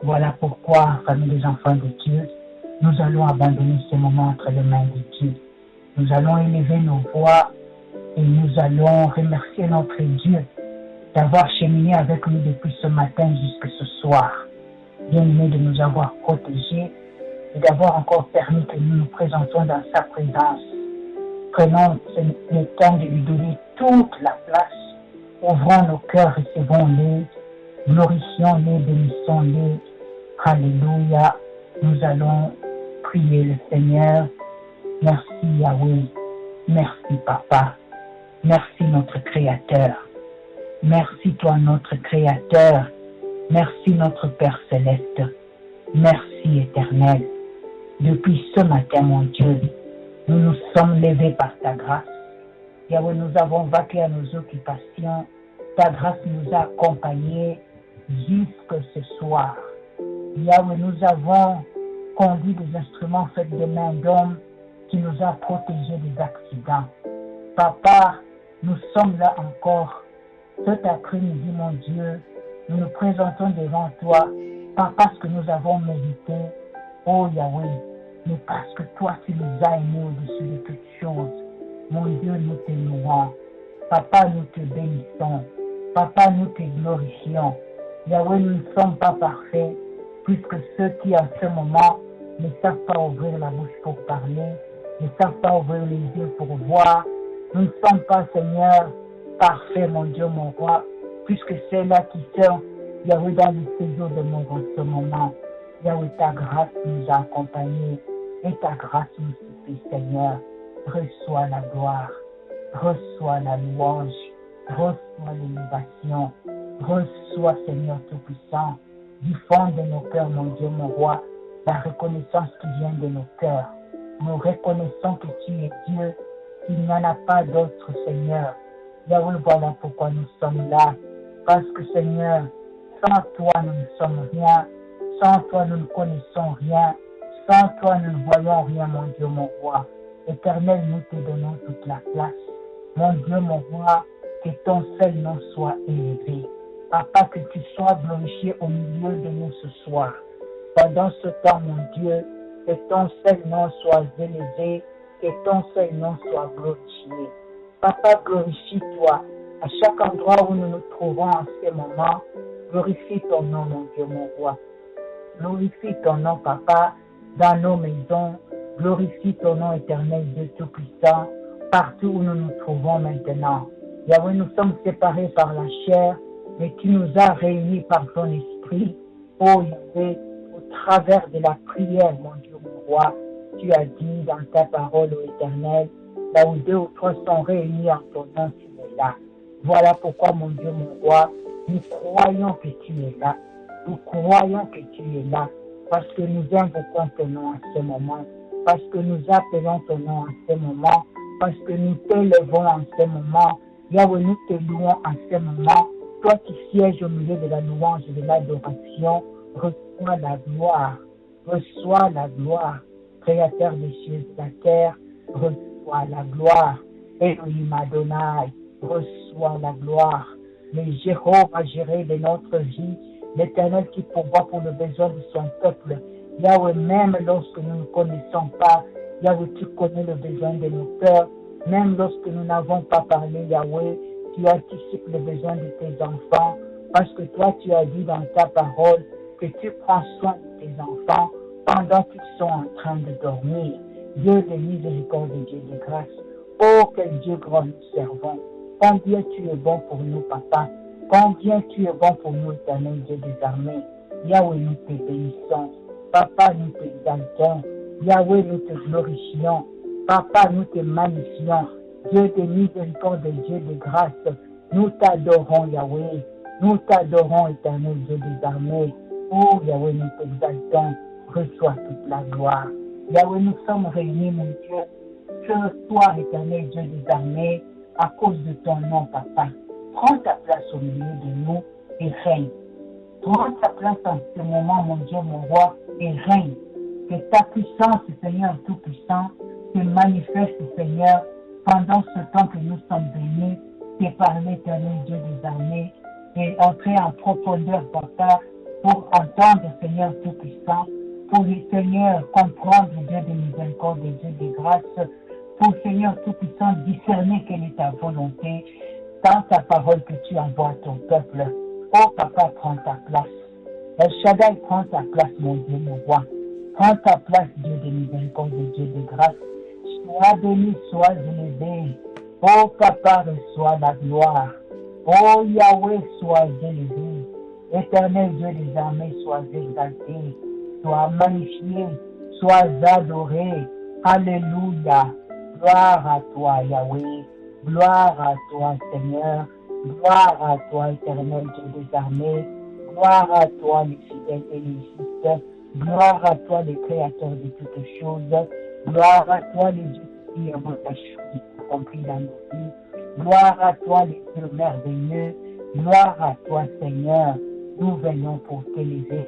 Voilà pourquoi, famille des enfants de Dieu, nous allons abandonner ce moment entre les mains de Dieu. Nous allons élever nos voix et nous allons remercier notre Dieu d'avoir cheminé avec nous depuis ce matin jusqu'à ce soir. Bien-aimé de nous avoir protégés et d'avoir encore permis que nous nous présentons dans sa présence. Prenons le temps de lui donner toute la place. Ouvrons nos cœurs, recevons-les, glorifions-les, bénissons-les. Alléluia. Nous allons prier le Seigneur. Merci Yahweh. Merci Papa. Merci notre Créateur. Merci toi notre Créateur. Merci notre Père Céleste. Merci Éternel. Depuis ce matin, mon Dieu, nous nous sommes levés par ta grâce. Yahweh, nous avons vaqué à nos occupations. Ta grâce nous a accompagnés jusque ce soir. Yahweh, nous avons conduit des instruments faits de mains d'hommes qui nous a protégés des accidents. Papa, nous sommes là encore. Cet après-midi, mon Dieu, nous nous présentons devant toi, pas parce que nous avons mérité, oh Yahweh, mais parce que toi, tu nous as aimés au-dessus de toutes choses. Mon Dieu, nous te louons. Papa, nous te bénissons. Papa, nous te glorifions. Yahweh, nous ne sommes pas parfaits, puisque ceux qui, en ce moment, ne savent pas ouvrir la bouche pour parler, ne savent pas ouvrir les yeux pour voir. Nous ne sommes pas, Seigneur, parfaits, mon Dieu, mon roi, puisque c'est là qui sont, Yahweh, dans le séjour de mon en ce moment. Yahweh, ta grâce nous a accompagnés et ta grâce nous suffit, Seigneur. Reçois la gloire, reçois la louange, reçois l'élévation, reçois, Seigneur Tout-Puissant, du fond de nos cœurs, mon Dieu, mon roi, la reconnaissance qui vient de nos cœurs. Nous reconnaissons que tu es Dieu, qu'il n'y en a pas d'autre, Seigneur. Yahweh, voilà pourquoi nous sommes là. Parce que, Seigneur, sans toi, nous ne sommes rien. Sans toi, nous ne connaissons rien. Sans toi, nous ne voyons rien, mon Dieu, mon roi. Éternel, nous te donnons toute la place. Mon Dieu, mon roi, que ton seul nom soit élevé. Papa, que tu sois glorifié au milieu de nous ce soir. Pendant ce temps, mon Dieu, que ton seul nom soit élevé, que ton seul nom soit glorifié. Papa, glorifie-toi à chaque endroit où nous nous trouvons en ce moment. Glorifie ton nom, mon Dieu, mon roi. Glorifie ton nom, Papa, dans nos maisons. Glorifie ton nom éternel, Dieu Tout-Puissant, partout où nous nous trouvons maintenant. Yahweh, nous sommes séparés par la chair, mais tu nous as réunis par ton esprit. Oh Yahweh, au travers de la prière, mon Dieu, mon roi, tu as dit dans ta parole, ô éternel, là où 2 ou 3 sont réunis en ton nom, tu es là. Voilà pourquoi, mon Dieu, mon roi, nous croyons que tu es là. Nous croyons que tu es là, parce que nous invoquons ton nom en ce moment, parce que nous appelons ton nom en ce moment, parce que nous t'élevons en ce moment. Yahweh, nous te louons en ce moment. Toi qui sièges au milieu de la louange et de l'adoration, reçois la gloire. Reçois la gloire. Créateur des cieux et de la terre, reçois la gloire. Elohim Adonai, reçois la gloire. Le Jéhovah géré de notre vie, l'Éternel qui pourvoit pour le besoin de son peuple. Yahweh, même lorsque nous ne connaissons pas, Yahweh, tu connais le besoin de nos cœurs. Même lorsque nous n'avons pas parlé, Yahweh, tu anticipes le besoin de tes enfants. Parce que toi, tu as dit dans ta parole que tu prends soin de tes enfants pendant qu'ils sont en train de dormir. Dieu de miséricorde et Dieu de grâce. Oh, quel Dieu grand nous servons. Combien tu es bon pour nous, Papa. Combien tu es bon pour nous, éternel Dieu des armées. Yahweh, nous te bénissons. Papa, nous t'exaltons. Yahweh, nous te glorifions. Papa, nous te magnifions. Dieu de miséricorde et Dieu de grâce. Nous t'adorons, Yahweh. Nous t'adorons, éternel Dieu des armées. Oh, Yahweh, nous t'exaltons. Reçois toute la gloire. Yahweh, nous sommes réunis, mon Dieu. Ce soir, éternel Dieu des armées, à cause de ton nom, Papa. Prends ta place au milieu de nous et règne. Prends ta place en ce moment, mon Dieu, mon roi, et règne. Que ta puissance, Seigneur Tout-Puissant, se manifeste, Seigneur, pendant ce temps que nous sommes venus, et par l'éternel Dieu des armées, et entrer en profondeur, Papa, pour entendre, Seigneur Tout-Puissant, pour, Seigneur, comprendre, Dieu de miséricorde et Dieu de grâce, pour, Seigneur Tout-Puissant, discerner quelle est ta volonté dans ta parole que tu envoies à ton peuple. Oh, Papa, prends ta place. El Shaddai, prends ta place, mon Dieu, mon roi. Prends ta place, Dieu de miséricorde et Dieu de grâce. Sois béni, sois élevé. Oh, Papa, reçois la gloire. Oh, Yahweh, sois élevé. Éternel Dieu des armées, sois exalté. Sois magnifié, sois adoré. Alléluia. Gloire à toi, Yahweh. Gloire à toi, Seigneur. Gloire à toi, éternel Dieu des armées. Gloire à toi, les fidèles et les justes. Gloire à toi, le créateur de toutes choses. Gloire à toi, les dieux qui ont ta chose accomplie dans nos vies. Gloire à toi, les dieux merveilleux. Gloire à toi, Seigneur. Nous venons pour t'élever.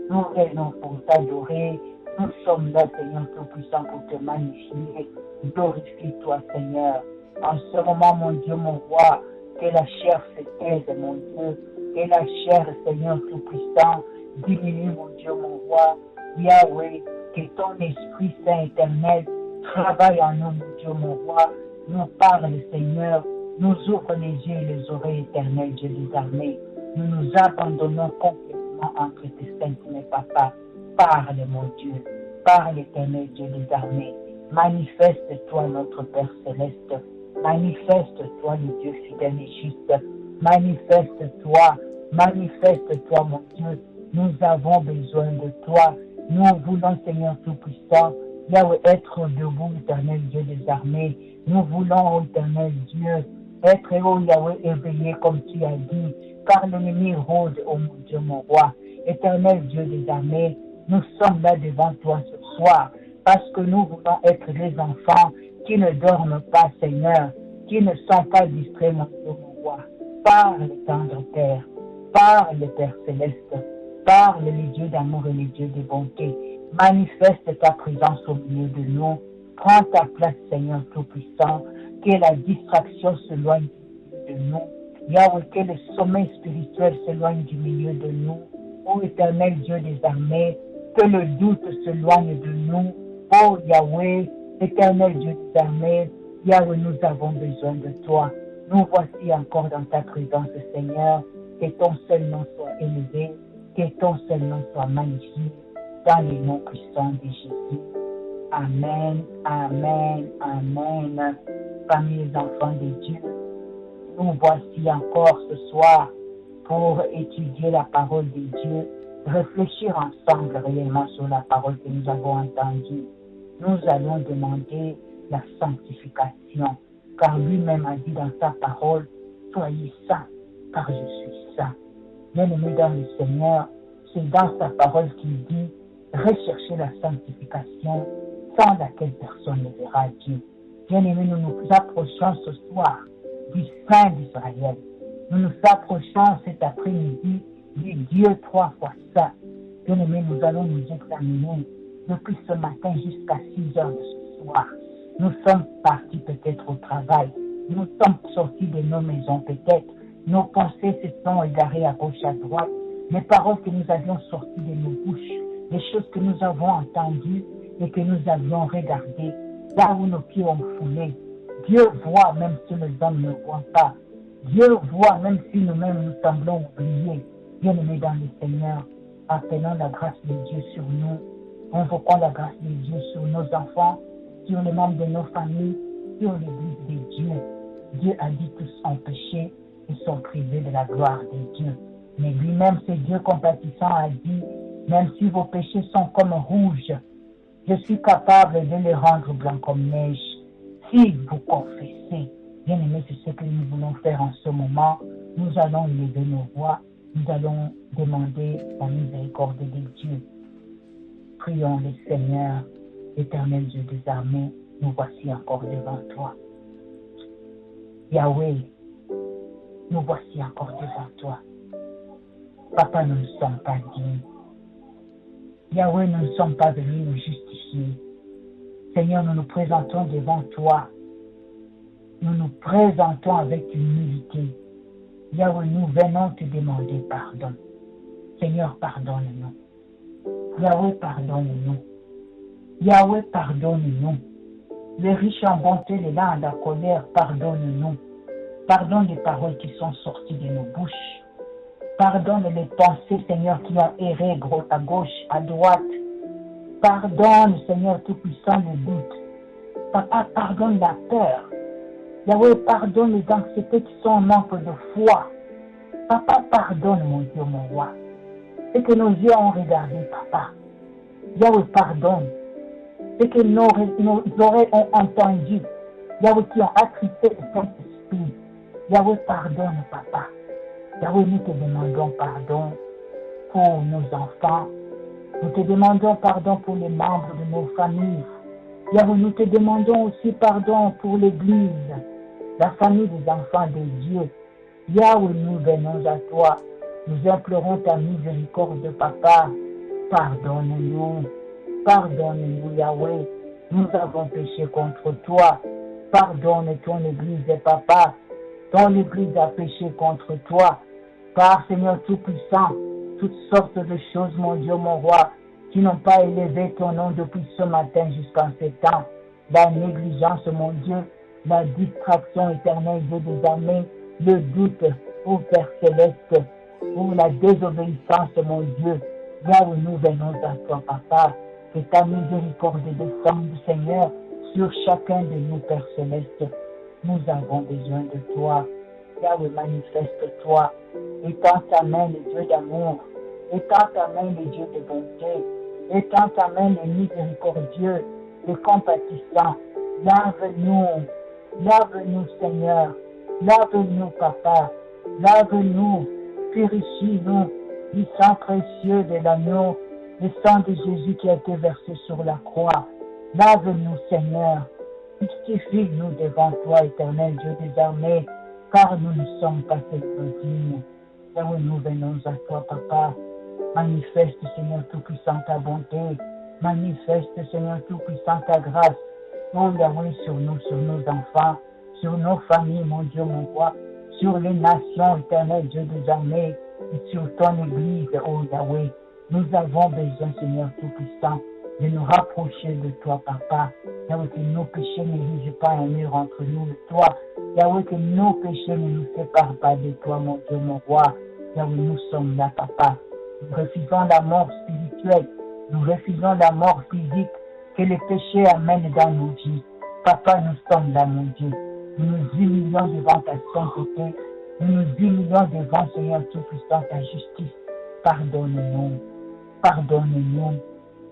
Nous venons pour t'adorer. Nous sommes là, Seigneur Tout-Puissant, pour te magnifier. Glorifie-toi, Seigneur. En ce moment, mon Dieu, mon roi, que la chair se taise, mon Dieu. Que la chair, Seigneur Tout-Puissant, diminue, mon Dieu, mon roi. Yahweh, que ton Esprit Saint éternel travaille en nous, mon Dieu, mon roi. Nous parle, Seigneur. Nous ouvre les yeux et les oreilles éternelles, Dieu des armées. Nous nous abandonnons complètement entre tes saints, mes papas. Parle, mon Dieu. Parle, éternel Dieu des armées. Manifeste-toi, notre Père céleste. Manifeste-toi, le Dieu fidèle et juste. Manifeste-toi. Manifeste-toi, mon Dieu. Nous avons besoin de toi. Nous voulons, Seigneur Tout-Puissant, Yahweh, être debout, éternel Dieu des armées. Nous voulons, ô éternel Dieu, être, ô Yahweh, éveillé comme tu as dit, car l'ennemi rôde, ô mon Dieu, mon roi. Éternel Dieu des armées, nous sommes là devant toi ce soir, parce que nous voulons être des enfants qui ne dorment pas, Seigneur, qui ne sont pas distraits, mon Dieu, mon roi. Parle, tendre Père, parle, Père céleste, parle, les dieux d'amour et les dieux de bonté. Manifeste ta présence au milieu de nous. Prends ta place, Seigneur Tout-Puissant, que la distraction s'éloigne de nous. Yahweh, que le sommeil spirituel s'éloigne du milieu de nous. Ô éternel Dieu des armées, que le doute s'éloigne de nous. Ô Yahweh, éternel Dieu des armées, Yahweh, nous avons besoin de toi. Nous voici encore dans ta présence, Seigneur. Que ton seul nom soit élevé, que ton seul nom soit magnifié, dans les noms puissants de Jésus. Amen, amen, amen. Famille les enfants de Dieu, nous voici encore ce soir pour étudier la parole de Dieu, réfléchir ensemble réellement sur la parole que nous avons entendue. Nous allons demander la sanctification, car lui-même a dit dans sa parole, soyez saints, car je suis saint. Bien-aimés dans le Seigneur, c'est dans sa parole qu'il dit, recherchez la sanctification sans laquelle personne ne verra Dieu. Bien-aimés, nous nous approchons ce soir du Saint d'Israël. Nous nous approchons cet après-midi du Dieu 3 fois saint. Bien-aimés, nous allons nous examiner depuis ce matin jusqu'à 6 heures de ce soir. Nous sommes partis peut-être au travail. Nous sommes sortis de nos maisons peut-être. Nos pensées se sont égarées à gauche, à droite. Les paroles que nous avions sorties de nos bouches, les choses que nous avons entendues et que nous avions regardées, là où nos pieds ont foulé. Dieu voit même si les hommes ne voient pas. Dieu voit même si nous-mêmes nous semblons oubliés. Bien-aimés dans le Seigneur, appelons la grâce de Dieu sur nous. Invoquons la grâce de Dieu sur nos enfants, sur les membres de nos familles, sur l'Église de Dieu. Dieu a dit tous ont péché et sont privés de la gloire de Dieu. Mais lui-même, c'est Dieu compatissant, a dit, même si vos péchés sont comme rouges, je suis capable de les rendre blancs comme neige. Si vous confessez, bien aimé, c'est ce que nous voulons faire en ce moment. Nous allons élever nos voix. Nous allons demander la miséricorde de Dieu. Prions le Seigneur, éternel Dieu des armées, nous voici encore devant toi. Yahweh, nous voici encore devant toi. Papa, nous ne sommes pas dignes. Yahweh, nous ne sommes pas venus nous justifier. Seigneur, nous nous présentons devant toi. Nous nous présentons avec humilité. Yahweh, nous venons te demander pardon. Seigneur, pardonne-nous. Yahweh, pardonne-nous. Yahweh, pardonne-nous. Les riches en bonté, les lents en la colère, pardonne-nous. Pardonne les paroles qui sont sorties de nos bouches. Pardonne les pensées, Seigneur, qui ont erré à gauche, à droite. Pardonne, Seigneur Tout-Puissant, le doute. Papa, pardonne la peur. Yahweh, pardonne les anxiétés qui sont en manque de foi. Papa, pardonne, mon Dieu, mon roi. C'est que nos yeux ont regardé, papa. Yahweh, pardonne. C'est que nos oreilles ont entendu. Yahweh, qui ont attrité le Saint-Esprit. Yahweh, pardonne, papa. Yahweh, nous te demandons pardon pour nos enfants. Nous te demandons pardon pour les membres de nos familles. Yahweh, nous te demandons aussi pardon pour l'Église, la famille des enfants de Dieu. Yahweh, nous venons à toi. Nous implorons ta miséricorde, papa. Pardonne-nous. Pardonne-nous, Yahweh. Nous avons péché contre toi. Pardonne ton Église, papa. Ton Église a péché contre toi. Par Seigneur Tout-Puissant, toutes sortes de choses, mon Dieu, mon roi, qui n'ont pas élevé ton nom depuis ce matin jusqu'en ce temps. La négligence, mon Dieu, la distraction éternelle, Dieu des armées, le doute, ô Père Céleste, pour la désobéissance, mon Dieu. Là où nous venons à toi, papa, que ta miséricorde descende, Seigneur, sur chacun de nous, Père Céleste. Nous avons besoin de toi. Yahweh, manifeste-toi. Étends ta main, le Dieu d'amour. Étends ta main, le Dieu de bonté. Étends ta main, le miséricordieux, le compatissant. Lave-nous. Lave-nous, Seigneur. Lave-nous, papa. Lave-nous. Purifie-nous du sang précieux de l'agneau, le sang de Jésus qui a été versé sur la croix. Lave-nous, Seigneur. Justifie-nous devant toi, éternel Dieu des armées, car nous ne sommes pas dignes. Là où nous venons à toi, papa, manifeste, Seigneur Tout-Puissant, ta bonté. Manifeste, Seigneur Tout-Puissant, ta grâce. Oh Yahweh, sur nous, sur nos enfants, sur nos familles, mon Dieu, mon roi, sur les nations, éternel Dieu des armées, et sur ton Église, oh Yahweh. Nous avons besoin, Seigneur Tout-Puissant, de nous rapprocher de toi, papa. Yahweh, que nos péchés n'érigent pas un mur entre nous et toi. Yahweh, que nos péchés ne nous séparent pas de toi, mon Dieu, mon roi. Yahweh, nous sommes là, papa. Nous refusons la mort spirituelle. Nous refusons la mort physique que les péchés amènent dans nos vies. Papa, nous sommes là, mon Dieu. Nous nous humilions devant ta sainteté. Nous nous humilions devant, Seigneur Tout-Puissant, ta justice. Pardonne-nous. Pardonne-nous.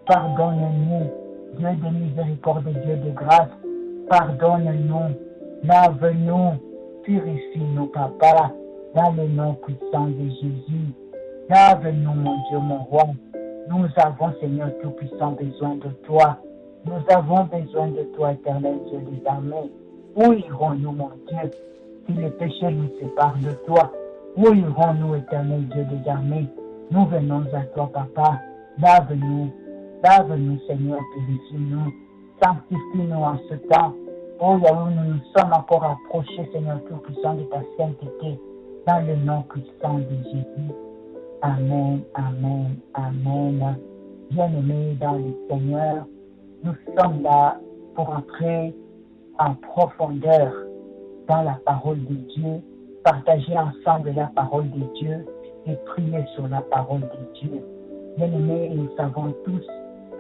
Pardonne-nous. Dieu de miséricorde, Dieu de grâce. Pardonne-nous. Lave-nous. Purifie-nous, papa. Dans le nom puissant de Jésus. Lave-nous, mon Dieu, mon roi. Nous avons, Seigneur Tout-Puissant, besoin de toi. Nous avons besoin de toi, éternel Dieu des armées. Où irons-nous, mon Dieu, si les péchés nous séparent de toi? Où irons-nous, éternel Dieu des armées? Nous venons à toi, papa. Lave-nous. Lave-nous, Seigneur, purifie-nous. Sanctifie-nous en ce temps. Oh, Yahweh, nous nous sommes encore approchés, Seigneur Tout-Puissant, de ta sainteté. Dans le nom puissant de Jésus. Amen, amen, amen. Bien-aimés dans le Seigneur, nous sommes là pour entrer en profondeur dans la parole de Dieu, partager ensemble la parole de Dieu et prier sur la parole de Dieu. Bien-aimés, nous savons tous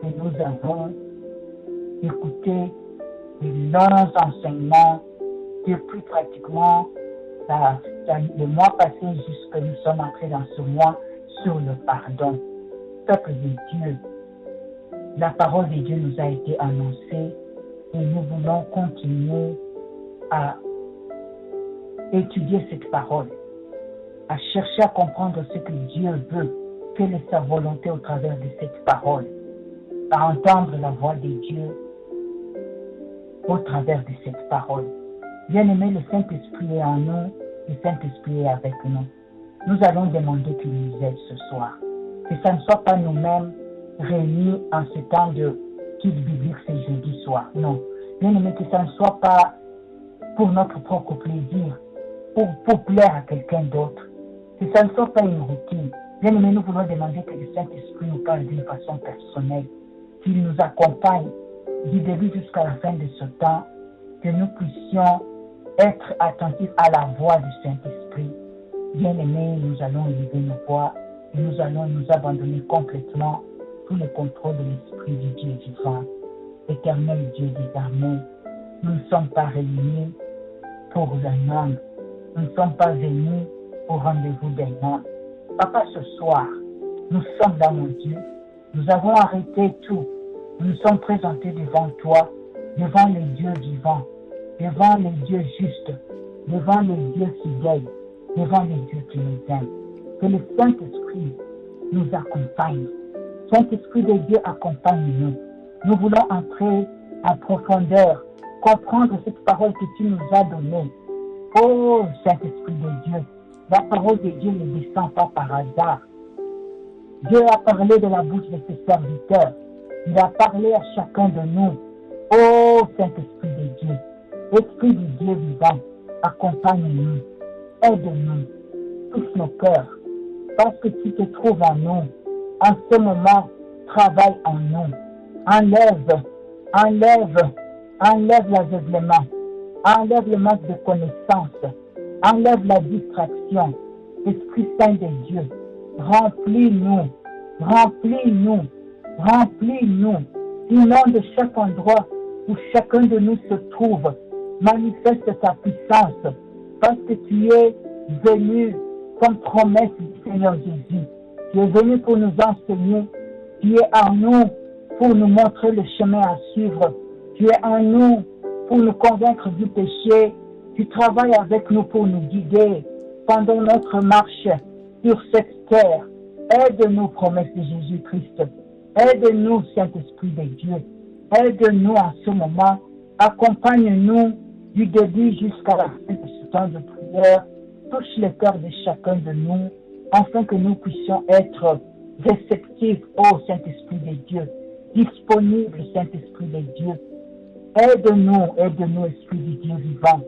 que nous avons écouté de longs enseignements depuis pratiquement le mois passé jusque nous sommes entrés dans ce mois sur le pardon. Peuple de Dieu, la parole de Dieu nous a été annoncée et nous voulons continuer à étudier cette parole, à chercher à comprendre ce que Dieu veut, quelle est sa volonté au travers de cette parole, à entendre la voix de Dieu au travers de cette parole. Bien-aimé, le Saint-Esprit est en nous, le Saint-Esprit est avec nous. Nous allons demander qu'il nous aide ce soir. Que ça ne soit pas nous-mêmes réunis en ce temps de culte biblique ce jeudi soir. Non. Bien-aimé, que ça ne soit pas pour notre propre plaisir, pour plaire à quelqu'un d'autre. Que ça ne soit pas une routine, Bien aimé, nous voulons demander que le Saint-Esprit nous parle d'une façon personnelle, qu'il nous accompagne du début jusqu'à la fin de ce temps, que nous puissions être attentifs à la voix du Saint-Esprit. Bien aimé, nous allons élever nos voix et nous allons nous abandonner complètement sous le contrôle de l'Esprit du Dieu vivant. Éternel Dieu des armées, nous ne sommes pas réunis pour un homme. Nous ne sommes pas venus au rendez-vous d'un homme. Papa, ce soir, nous sommes là, mon Dieu. Nous avons arrêté tout. Nous nous sommes présentés devant toi, devant les dieux vivants, devant les dieux justes, devant les dieux fidèles, devant les dieux qui nous aiment. Que le Saint-Esprit nous accompagne. Saint-Esprit de Dieu, accompagne-nous. Nous voulons entrer en profondeur, comprendre cette parole que tu nous as donnée. Oh, Saint-Esprit de Dieu, la parole de Dieu ne descend pas par hasard. Dieu a parlé de la bouche de ses serviteurs. Il a parlé à chacun de nous. Oh, Saint-Esprit de Dieu, Esprit du Dieu vivant, accompagne-nous, aide-nous, touche nos cœurs, parce que tu te trouves en nous. En ce moment, travaille en nous. Enlève l'aveuglement, enlève le manque de connaissance, enlève la distraction. Esprit Saint de Dieu, remplis-nous, inonde chaque endroit où chacun de nous se trouve, manifeste ta puissance, parce que tu es venu comme promesse du Seigneur Jésus. Tu es venu pour nous enseigner, tu es en nous pour nous montrer le chemin à suivre, tu es en nous pour nous convaincre du péché, tu travailles avec nous pour nous guider pendant notre marche sur cette terre. Aide-nous, promesse de Jésus-Christ. Aide-nous, Saint-Esprit de Dieu. Aide-nous en ce moment. Accompagne-nous du début jusqu'à la fin de ce temps de prière. Touche le cœur de chacun de nous, afin que nous puissions être réceptifs au Saint-Esprit de Dieu, disponibles, Saint-Esprit de Dieu. Aide-nous, Esprit du Dieu vivant,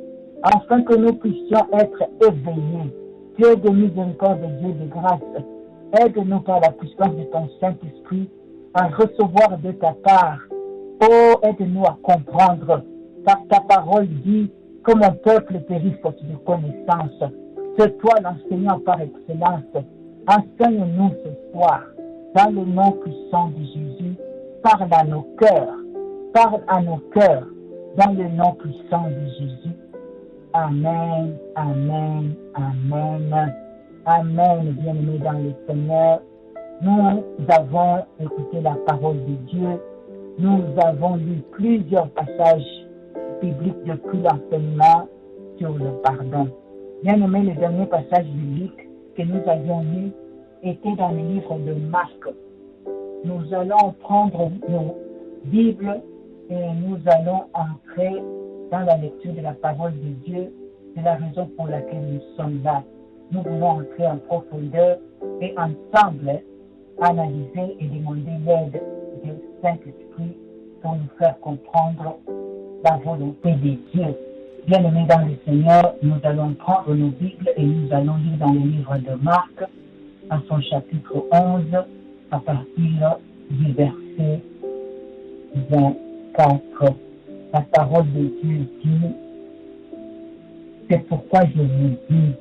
afin que nous puissions être éveillés. Dieu de miséricorde, Dieu de grâce, aide-nous par la puissance de ton Saint-Esprit à recevoir de ta part. Oh, aide-nous à comprendre, car ta parole dit que mon peuple périt faute de connaissance. C'est toi l'enseignant par excellence. Enseigne-nous ce soir, dans le nom puissant de Jésus. Parle à nos cœurs, dans le nom puissant de Jésus. Amen, amen, amen, amen, bien-aimés dans le Seigneur. Nous avons écouté la parole de Dieu. Nous avons lu plusieurs passages bibliques depuis l'enseignement sur le pardon. Bien-aimés, le dernier passage biblique que nous avions lu était dans le livre de Marc. Nous allons prendre nos Bibles et nous allons entrer dans la lecture de la parole de Dieu. C'est la raison pour laquelle nous sommes là. Nous voulons entrer en profondeur et ensemble analyser et demander l'aide du Saint-Esprit pour nous faire comprendre la volonté de Dieu. Bien-aimés dans le Seigneur, nous allons prendre nos Bibles et nous allons lire dans le livre de Marc, à son chapitre 11, à partir du verset 24. La parole de Dieu dit, c'est pourquoi je vous dis,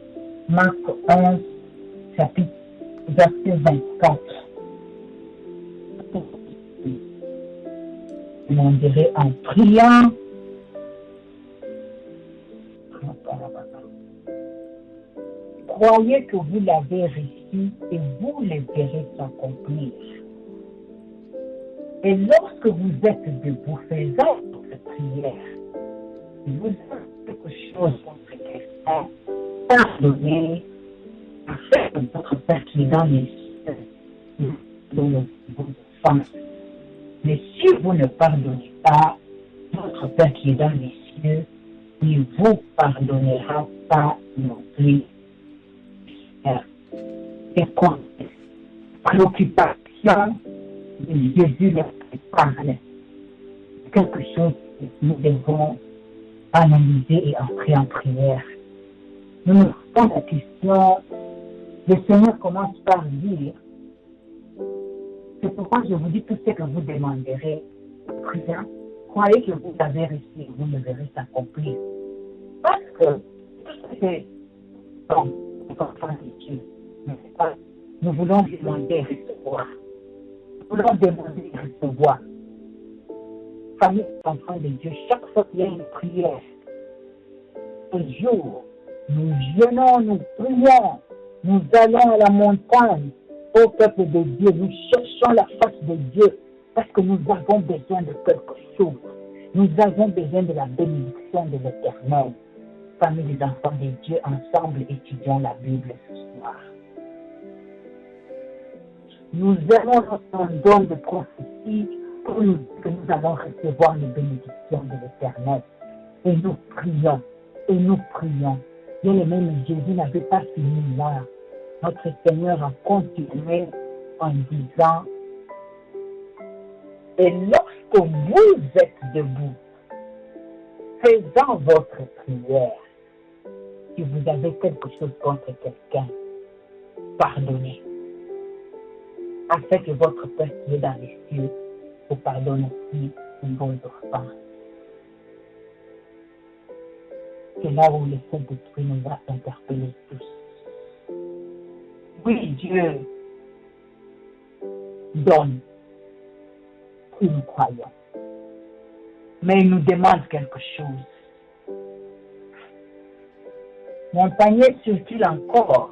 Marc 11, chapitre, verset 24. Je m'en dirai en priant. Croyez que vous l'avez reçu et vous le verrez s'accomplir. Et lorsque vous êtes debout faisant votre prière, vous avez quelque chose contre quelqu'un, pardonnez, afin que votre Père qui est dans les cieux donne vos offenses. Mais si vous ne pardonnez pas, votre Père qui est dans les cieux ne vous pardonnera pas non plus. C'est quoi? Préoccupation de Jésus leur parle. Quelque chose que nous devons analyser et entrer en prière. Nous nous posons la question, Le Seigneur commence par dire, c'est pourquoi je vous dis tout ce que vous demanderez, priant, croyez que vous avez reçu et vous le verrez s'accomplir. Parce que tout ce que bon, nous enfants de Dieu, nous voulons demander recevoir. Nous voulons demander recevoir. Famille enfants de Dieu, chaque fois qu'il y a une prière, ce jour, nous jeûnons, nous prions, nous allons à la montagne, au peuple de Dieu, nous cherchons la face de Dieu, parce que nous avons besoin de quelque chose. Nous avons besoin de la bénédiction de l'Éternel. Famille des enfants de Dieu, ensemble, étudions la Bible ce soir. Nous avons notre don de prophétie pour nous dire que nous allons recevoir les bénédictions de l'Éternel. Et nous prions, et nous prions. Bien aimé, mais Jésus n'avait pas fini là. Notre Seigneur a continué en disant, et lorsque vous êtes debout, faisant votre prière, si vous avez quelque chose contre quelqu'un, pardonnez. Afin que votre Père qui est dans les cieux vous pardonne aussi vos offenses. C'est là où le Saint-Esprit nous va interpeller tous. Oui, Dieu donne si nous croyons. Mais il nous demande quelque chose. Mon panier circule encore.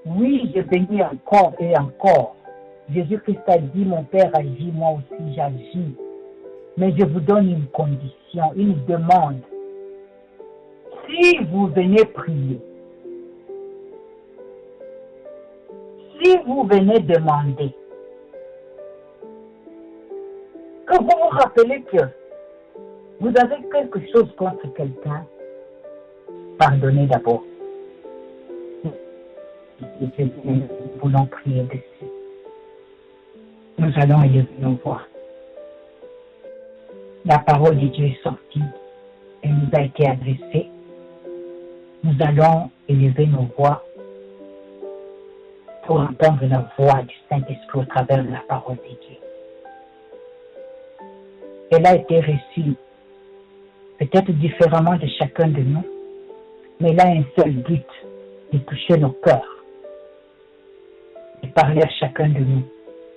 Oui, je bénis encore et encore. Jésus-Christ a dit, mon Père agit, moi aussi j'agis. Mais je vous donne une condition, une demande. Si vous venez prier, si vous venez demander, que vous vous rappelez que vous avez quelque chose contre quelqu'un, pardonnez d'abord. Nous voulons prier dessus. Nous allons élever nos voix. La parole de Dieu est sortie et nous a été adressée. Nous allons élever nos voix pour entendre la voix du Saint-Esprit au travers de la parole de Dieu. Elle a été reçue peut-être différemment de chacun de nous, mais elle a un seul but, de toucher nos cœurs, de parler à chacun de nous,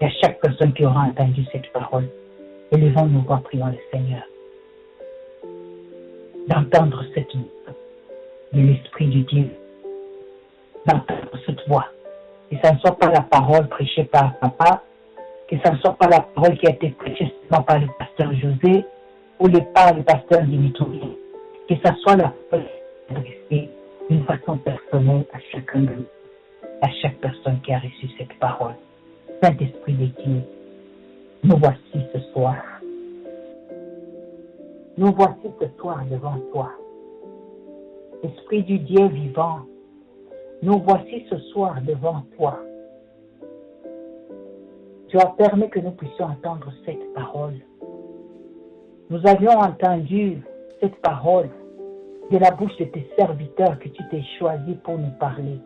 et à chaque personne qui aura entendu cette parole. Élevons nos voix, prions le Seigneur, d'entendre cette voix de l'Esprit de Dieu, d'entendre cette voix, que ce ne soit pas la parole prêchée par papa, que ce ne soit pas la parole qui a été prêchée seulement par le pasteur José ou par le pasteur Dimitri, que ce soit la parole adressée d'une façon personnelle à chacun de nous, à chaque personne qui a reçu cette parole. Saint-Esprit de Dieu, nous voici ce soir. Nous voici ce soir devant toi. Esprit du Dieu vivant, nous voici ce soir devant toi. Tu as permis que nous puissions entendre cette parole. Nous avions entendu cette parole de la bouche de tes serviteurs que tu t'es choisi pour nous parler.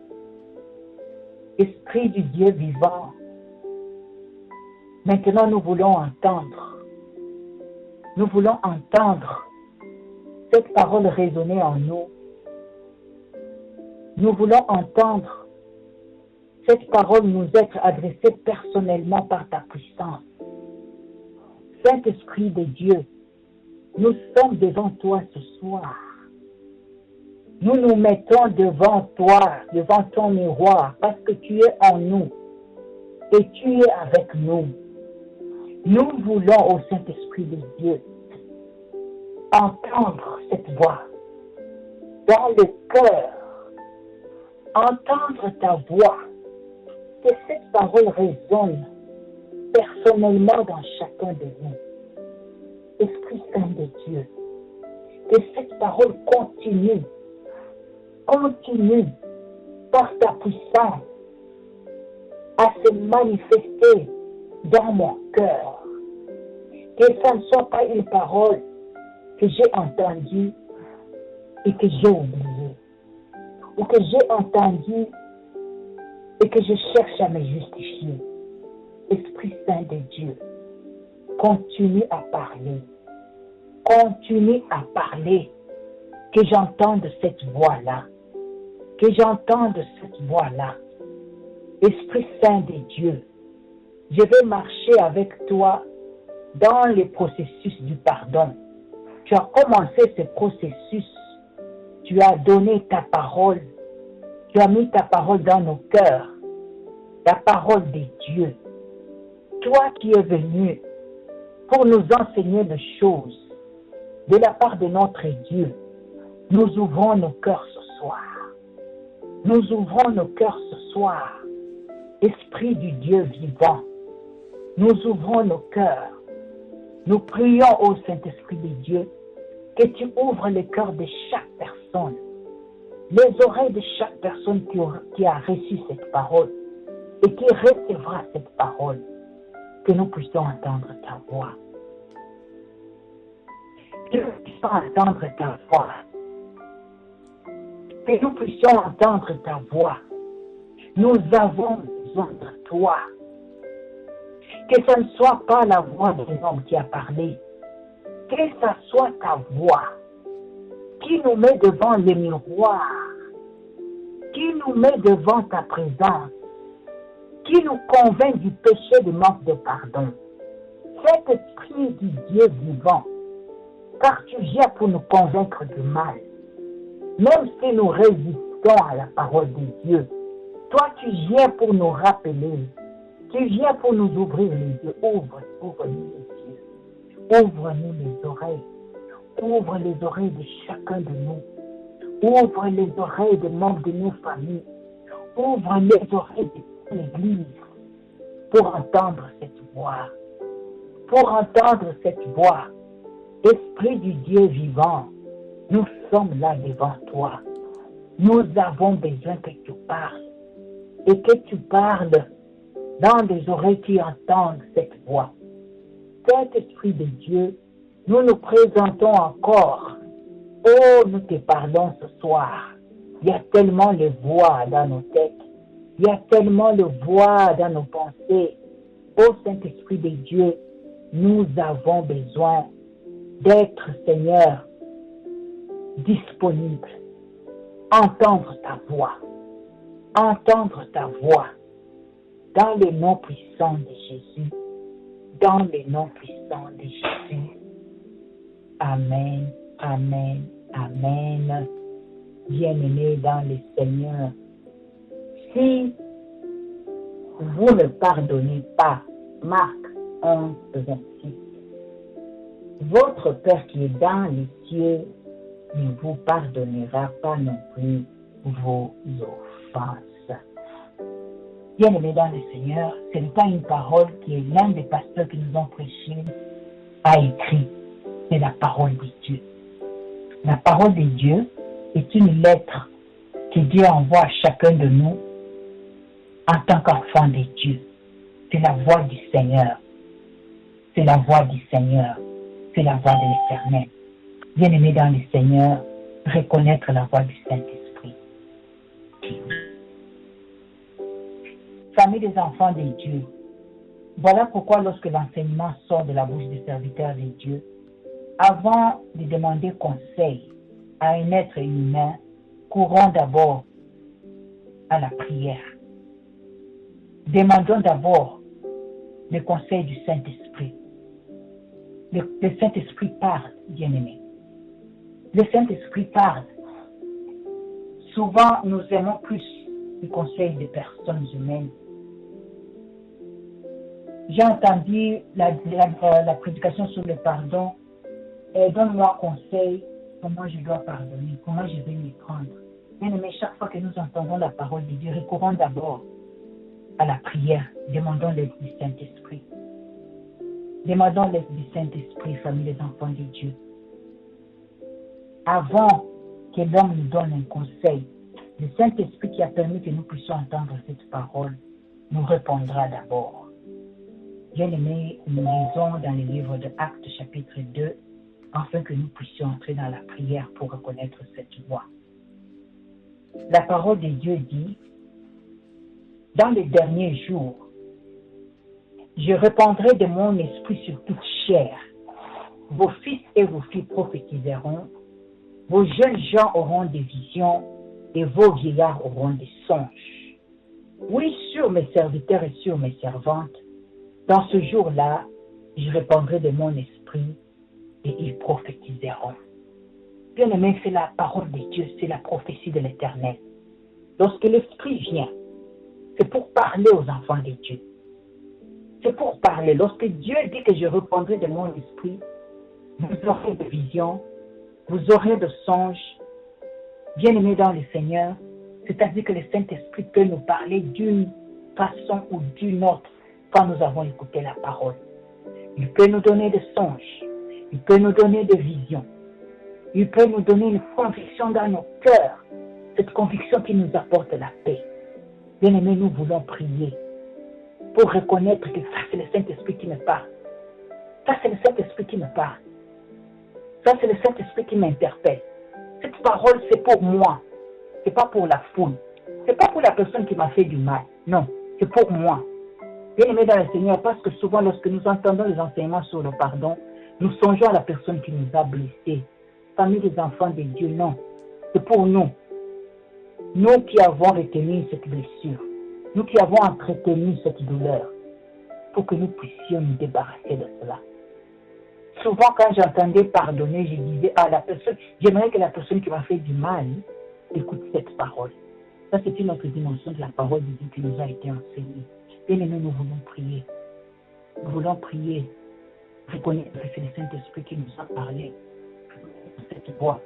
Esprit du Dieu vivant, maintenant nous voulons entendre. Nous voulons entendre cette parole résonner en nous. Nous voulons entendre cette parole nous être adressée personnellement par ta puissance. Saint-Esprit de Dieu, nous sommes devant toi ce soir. Nous nous mettons devant toi, devant ton miroir, parce que tu es en nous et tu es avec nous. Nous voulons, au Saint-Esprit de Dieu, entendre cette voix dans le cœur, entendre ta voix, que cette parole résonne personnellement dans chacun de nous. Esprit Saint de Dieu, que cette parole continue par ta puissance à se manifester dans mon cœur. Que ça ne soit pas une parole que j'ai entendue et que j'ai oubliée, ou que j'ai entendue et que je cherche à me justifier. Esprit Saint de Dieu, continue à parler. Continue à parler. Que j'entende cette voix-là. Que j'entende cette voix-là. Esprit Saint de Dieu, je vais marcher avec toi dans le processus du pardon. Tu as commencé ce processus. Tu as donné ta parole. Tu as mis ta parole dans nos cœurs. La parole de Dieu. Toi qui es venu pour nous enseigner des choses de la part de notre Dieu, nous ouvrons nos cœurs ce soir. Nous ouvrons nos cœurs ce soir. Esprit du Dieu vivant, nous ouvrons nos cœurs. Nous prions au Saint-Esprit de Dieu que tu ouvres le cœur de chaque personne, les oreilles de chaque personne qui a reçu cette parole et qui recevra cette parole, que nous puissions entendre ta voix. Que nous puissions entendre ta voix. Que nous puissions entendre ta voix. Nous avons besoin de toi. Que ce ne soit pas la voix d'un homme qui a parlé. Que ce soit ta voix qui nous met devant le miroir, qui nous met devant ta présence, qui nous convainc du péché du manque de pardon. Cet esprit du Dieu vivant, car tu viens pour nous convaincre du mal. Même si nous résistons à la parole de Dieu, toi tu viens pour nous rappeler, tu viens pour nous ouvrir les yeux. Ouvre-nous les yeux, ouvre-nous les oreilles, ouvre les oreilles de chacun de nous, ouvre les oreilles des membres de nos familles, ouvre les oreilles de l'Église pour entendre cette voix, Esprit du Dieu vivant, nous sommes là devant toi. Nous avons besoin que tu parles et que tu parles dans des oreilles qui entendent cette voix. Saint-Esprit de Dieu, nous nous présentons encore. Oh, nous te parlons ce soir. Il y a tellement de voix dans nos têtes. Il y a tellement de voix dans nos pensées. Oh Saint-Esprit de Dieu, nous avons besoin d'être, Seigneur, disponible. Entendre ta voix. Entendre ta voix. Dans le nom puissant de Jésus. Dans le nom puissant de Jésus. Amen, amen, amen. Bien-aimés dans le Seigneur, si vous ne pardonnez pas, Marc 11, 26, votre Père qui est dans les cieux ne vous pardonnera pas non plus vos offenses. Bien-aimés dans le Seigneur, ce n'est pas une parole qui est l'un des pasteurs qui nous ont prêché a écrit. C'est la parole de Dieu. La parole de Dieu est une lettre que Dieu envoie à chacun de nous en tant qu'enfant de Dieu. C'est la voix du Seigneur. C'est la voix du Seigneur. C'est la voix de l'Éternel. Bien-aimés dans le Seigneur, reconnaître la voix du Saint-Esprit. Famille des enfants de Dieu, voilà pourquoi lorsque l'enseignement sort de la bouche des serviteurs de Dieu, avant de demander conseil à un être humain, courons d'abord à la prière. Demandons d'abord le conseil du Saint-Esprit. Le Saint-Esprit parle, bien-aimé. Le Saint-Esprit parle. Souvent, nous aimons plus le conseil des personnes humaines. J'ai entendu la prédication sur le pardon. Donne-moi conseil, comment je dois pardonner, comment je vais m'y prendre. Bien-aimé, chaque fois que nous entendons la parole de Dieu, recourons d'abord à la prière. Demandons l'aide du Saint-Esprit. Demandons l'aide du Saint-Esprit, famille des enfants de Dieu. Avant que l'homme nous donne un conseil, le Saint-Esprit qui a permis que nous puissions entendre cette parole nous répondra d'abord. Bien-aimés, nous lisons dans le livre de Actes chapitre 2 afin que nous puissions entrer dans la prière pour reconnaître cette voix. La parole de Dieu dit Dans les derniers jours, je répandrai de mon esprit sur toute chair. Vos fils et vos filles prophétiseront, vos jeunes gens auront des visions et vos vieillards auront des songes. Oui, sur mes serviteurs et sur mes servantes, dans ce jour-là, je répandrai de mon esprit et ils prophétiseront. Bien-aimé, c'est la parole de Dieu, c'est la prophétie de l'Éternel. Lorsque l'Esprit vient, c'est pour parler aux enfants de Dieu. C'est pour parler. Lorsque Dieu dit que je répandrai de mon esprit, vous aurez de visions, vous aurez de songes. Bien-aimés dans le Seigneur, c'est-à-dire que le Saint-Esprit peut nous parler d'une façon ou d'une autre quand nous avons écouté la parole. Il peut nous donner des songes, il peut nous donner des visions, il peut nous donner une conviction dans nos cœurs, cette conviction qui nous apporte la paix. Bien-aimés, nous voulons prier pour reconnaître que ça c'est le Saint-Esprit qui me parle. Ça c'est le Saint-Esprit qui me parle. Ça c'est le Saint-Esprit qui m'interpelle. Cette parole c'est pour moi. C'est pas pour la foule. C'est pas pour la personne qui m'a fait du mal. Non, c'est pour moi. Bien-aimés dans le Seigneur, parce que souvent lorsque nous entendons les enseignements sur le pardon, nous songeons à la personne qui nous a blessés. Parmi les enfants de Dieu, non. C'est pour nous. Nous qui avons retenu cette blessure. Nous qui avons entretenu cette douleur. Pour que nous puissions nous débarrasser de cela. Souvent quand j'entendais pardonner, je disais à la personne, j'aimerais que la personne qui m'a fait du mal écoute cette parole. Ça c'est une autre dimension de la parole de Dieu qui nous a été enseignée. Bien-aimés, nous voulons prier. Nous voulons prier. Reconnaître que c'est le Saint-Esprit qui nous a parlé. Cette voix.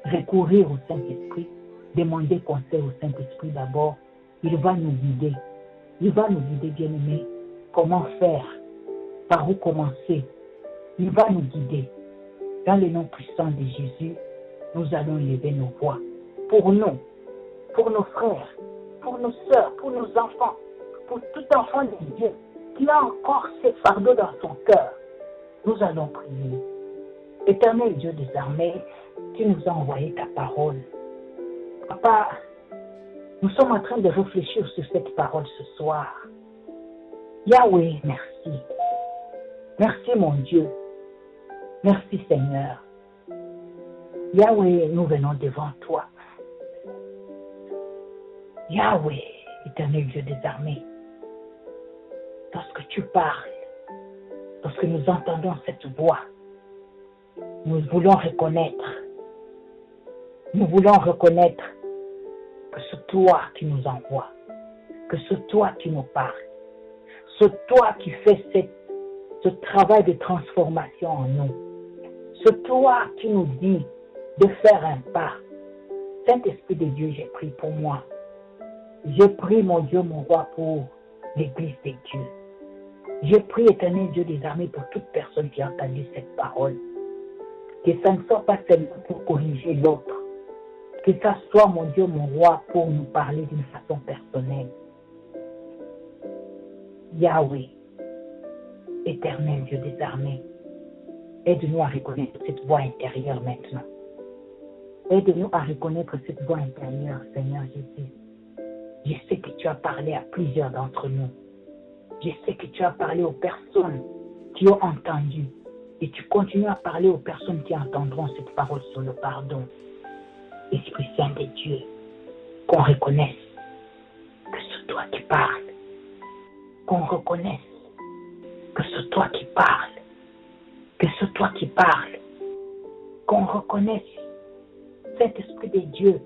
Recourir au Saint-Esprit. Demander conseil au Saint-Esprit d'abord. Il va nous guider. Il va nous guider, bien-aimés. Comment faire? Par où commencer? Il va nous guider. Dans le nom puissant de Jésus, nous allons lever nos voix. Pour nous, pour nos frères, pour nos sœurs, pour nos enfants, pour tout enfant de Dieu qui a encore ces fardeaux dans son cœur. Nous allons prier. Éternel Dieu des armées, tu nous as envoyé ta parole. Papa, nous sommes en train de réfléchir sur cette parole ce soir. Yahweh, merci. Merci mon Dieu. Merci Seigneur. Yahweh, nous venons devant toi. Yahweh, éternel Dieu des armées, lorsque tu parles, lorsque nous entendons cette voix, nous voulons reconnaître que c'est toi qui nous envoies, que c'est toi qui nous parles, c'est toi qui fais ce travail de transformation en nous, c'est toi qui nous dis de faire un pas. Saint-Esprit de Dieu, j'ai prié pour moi. Je prie, mon Dieu, mon roi, pour l'Église de Dieu. Je prie, éternel Dieu des armées, pour toute personne qui a entendu cette parole. Que ça ne soit pas seulement pour corriger l'autre. Que ça soit, mon Dieu, mon roi, pour nous parler d'une façon personnelle. Yahweh, éternel Dieu des armées, aide-nous à reconnaître cette voix intérieure maintenant. Aide-nous à reconnaître cette voix intérieure, Seigneur Jésus. Je sais que tu as parlé à plusieurs d'entre nous. Je sais que tu as parlé aux personnes qui ont entendu. Et tu continues à parler aux personnes qui entendront cette parole sur le pardon. Esprit Saint de Dieu, qu'on reconnaisse que c'est toi qui parles. Qu'on reconnaisse que c'est toi qui parles. Que c'est toi qui parles. Qu'on reconnaisse, Saint-Esprit de Dieu,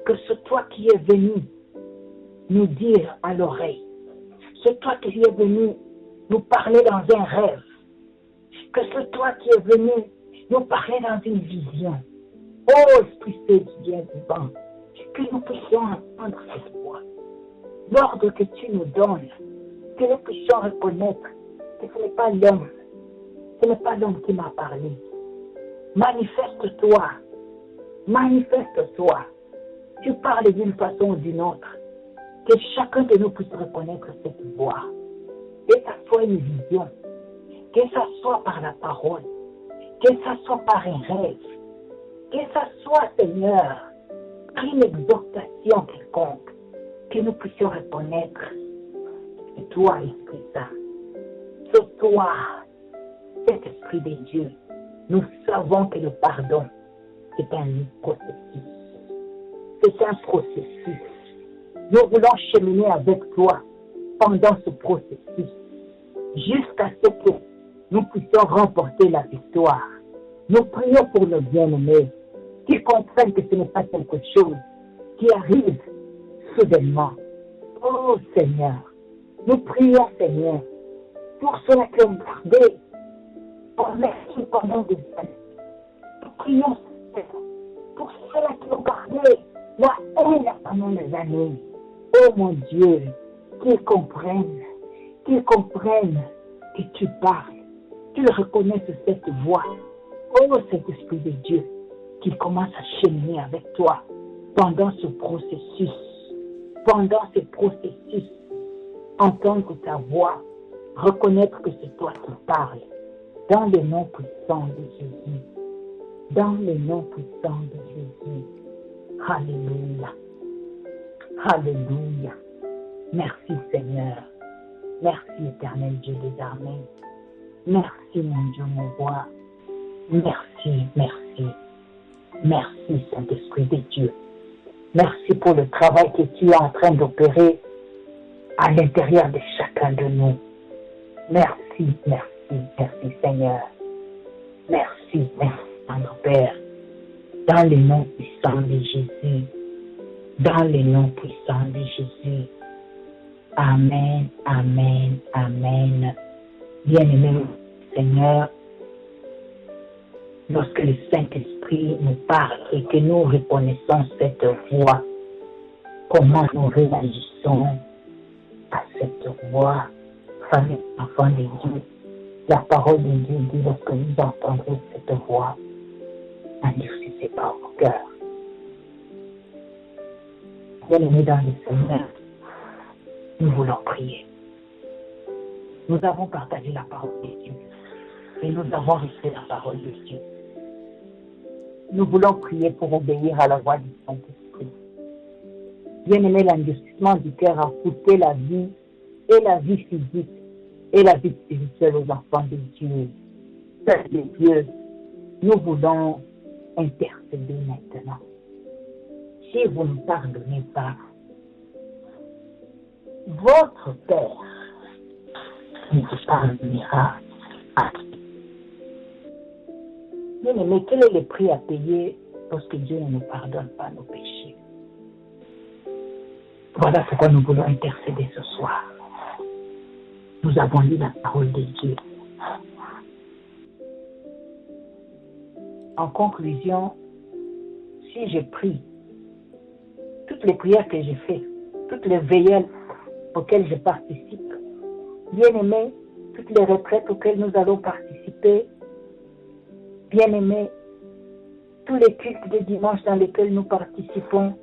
que c'est toi qui es venu nous dire à l'oreille. C'est toi qui es venu nous parler dans un rêve. Que c'est toi qui es venu nous parler dans une vision. Oh Esprit Saint du Dieu vivant, que nous puissions entendre cette voix. L'ordre que tu nous donnes, que nous puissions reconnaître que ce n'est pas l'homme. Ce n'est pas l'homme qui m'a parlé. Manifeste-toi. Manifeste-toi. Tu parles d'une façon ou d'une autre. Que chacun de nous puisse reconnaître cette voix. Que ça soit une vision. Que ça soit par la parole. Que ça soit par un rêve. Que ça soit, Seigneur, par une exhortation quelconque. Que nous puissions reconnaître C'est toi, Esprit Saint. C'est toi, cet Esprit de Dieu. Nous savons que le pardon, c'est un processus. C'est un processus. Nous voulons cheminer avec toi pendant ce processus, jusqu'à ce que nous puissions remporter la victoire. Nous prions pour nos bien-aimés, qui comprennent que ce n'est pas quelque chose qui arrive soudainement. Oh Seigneur, nous prions Seigneur, pour ceux qui ont gardé pendant des années. Nous prions Seigneur, pour ceux qui ont gardé la haine pendant des années. Oh mon Dieu, qu'ils comprennent que tu parles, qu'ils reconnaissent cette voix. Oh cet Esprit de Dieu, qu'il commence à cheminer avec toi pendant ce processus, entendre ta voix, reconnaître que c'est toi qui parles, dans le nom puissant de Jésus, dans le nom puissant de Jésus. Alléluia, alléluia. Merci Seigneur, merci éternel Dieu des armées, merci mon Dieu, mon roi, merci, merci, merci Saint-Esprit de Dieu. Merci pour le travail que tu es en train d'opérer à l'intérieur de chacun de nous. Merci, merci, merci Seigneur. Merci, merci notre Père. Dans le nom puissant de Jésus. Dans le nom puissant de Jésus. Amen, amen, amen. Bien-aimé Seigneur, lorsque le Saint-Esprit nous parle et que nous reconnaissons cette voix, comment nous réagissons à cette voix, famille, enfants de Dieu. La parole de Dieu dit, lorsque vous entendrez cette voix, n'endurcissez pas vos cœurs. Bien-aimés dans le Seigneur, nous voulons prier. Nous avons partagé la parole de Dieu et nous avons reçu la parole de Dieu. Nous voulons prier pour obéir à la voix du Saint-Esprit. Bien-aimé, l'endurcissement du cœur a coûté la vie et la vie physique et la vie spirituelle aux enfants de Dieu. Père de Dieu, nous voulons intercéder maintenant. Si vous ne pardonnez pas, votre Père ne vous pardonnera pas. Bien-aimé, quel est le prix à payer lorsque Dieu ne nous pardonne pas nos péchés? Voilà pourquoi nous voulons intercéder ce soir. Nous avons lu la parole de Dieu. En conclusion, si je prie, toutes les prières que j'ai faites, toutes les veillées auxquelles je participe, bien-aimés, toutes les retraites auxquelles nous allons participer, bien-aimés, tous les cultes de dimanche dans lesquels nous participons,